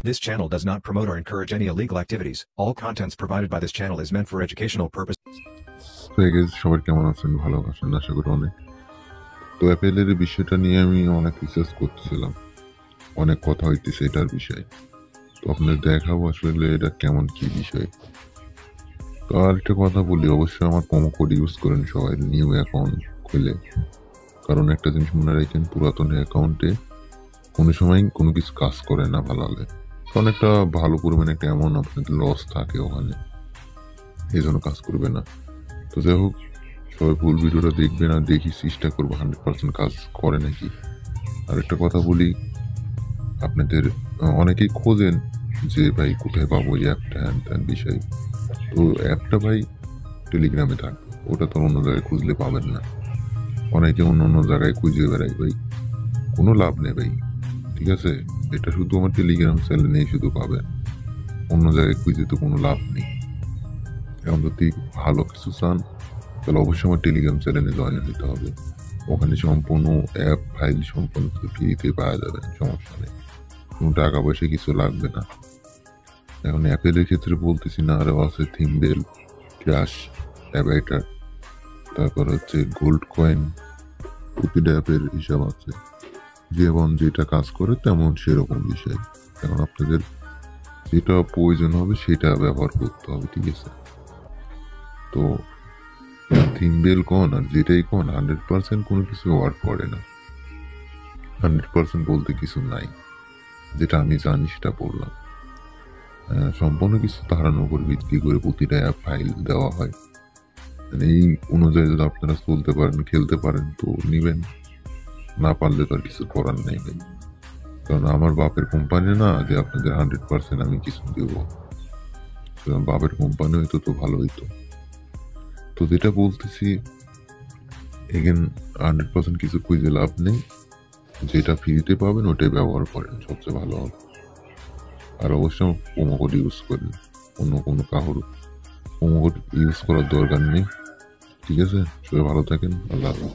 This channel does not promote or encourage any illegal activities. All contents provided by this channel is meant for educational purposes. তো guys, সবাই কেমন আছেন? ভালো আছেন আশা করি অনেক। তো অ্যাপেলের বিষয়টা নিয়ে আমি অনেক রিসার্চ করতেছিলাম, অনেক কথা হইতেছে এটার বিষয়ে। তো আপনাদের দেখাবো আসলে এটা কেমন কি বিষয়। তো আরেকটা কথা বলি, অবশ্যই আমার প্রোমো কোড ইউজ করেন সবাই নিউ অ্যাকাউন্ট খুলে। কারণ একটা জিনিস মনে রাখেন, পুরাতন অ্যাকাউন্টে কোনো সময় কোনো কিছু কাজ করে না ভালো হলে, কারণ একটা ভালো পরিমাণে একটা এমন আপনাদের লস থাকে ওখানে, এই জন্য কাজ করবে না। তো যাই হোক, সবাই ফুল ভিডিওটা দেখবেন আর দেখি চেষ্টা করবো 100% কাজ করে নাকি। আর একটা কথা বলি, আপনাদের অনেকেই খোঁজেন যে ভাই কোথায় পাবো এই অ্যাপটা, হ্যান ত্যান বিষয়। তো অ্যাপটা ভাই টেলিগ্রামে থাকবে, ওটা তো অন্য জায়গায় খুঁজলে পাবেন না। অনেকে অন্য অন্য জায়গায় খুঁজে বেড়াই ভাই, কোনো লাভ নেই ভাই, ঠিক আছে? এটা শুধু আমার টেলিগ্রাম চ্যানেলেই শুধু পাবেন, অন্য জায়গায় খুঁজে তো কোনো লাভ নেই। এখন যদি ভালো কিছু চান তাহলে অবশ্যই আমার টেলিগ্রাম চ্যানেলে জয়েন হতে হবে। ওখানে সম্পূর্ণ অ্যাপ ফাইল সম্পূর্ণ ফ্রিতে পাওয়া যাবে, সমস্যা নেই, কোনো টাকা পয়সা কিছু লাগবে না। এখন অ্যাপেলের ক্ষেত্রে বলতেছি না, আরও আছে থিমবেল, ক্র্যাশ, অ্যাভাইটার, তারপর হচ্ছে গোল্ড কয়েন, প্রতিটা অ্যাপের হিসাব আছে, যেমন যেটা কাজ করে তেমন সেরকম বিষয়। এখন আপনাদের যেটা প্রয়োজন হবে সেটা ব্যবহার করতে হবে, ঠিক আছে? তো থিমবেল কোন আর যেটাই কোন 100% কোনো কিছু ওয়ার্ক করে না। 100% বলতে কিছু নাই, যেটা আমি জানি সেটা বললাম। সম্পূর্ণ কিছু ধারণার উপর ভিত্তি করে প্রতিটা অ্যাপ ফাইল দেওয়া হয়। এই অনুযায়ী যদি আপনারা চলতে পারেন, খেলতে পারেন তো নিবেন, না পারলে তো আর কিছু করার নেই ভাই। কারণ আমার বাপের কোম্পানি না যে আপনাদের 100% আমি কিছু দেব, বাপের কোম্পানি হইতো তো ভালো হইতো। তো যেটা বলতেছি, এগেন 100% কিছু খুঁজে লাভ নেই, যেটা ফ্রিতে পাবেন ওটাই ব্যবহার করেন, সবচেয়ে ভালো হবে। আর অবশ্যই প্রোমো কোড ইউজ করেন, অন্য কোনো কারোর প্রোমো কোড ইউজ করার দরকার নেই, ঠিক আছে? সবাই ভালো থাকেন, আল্লাহ হাফেজ।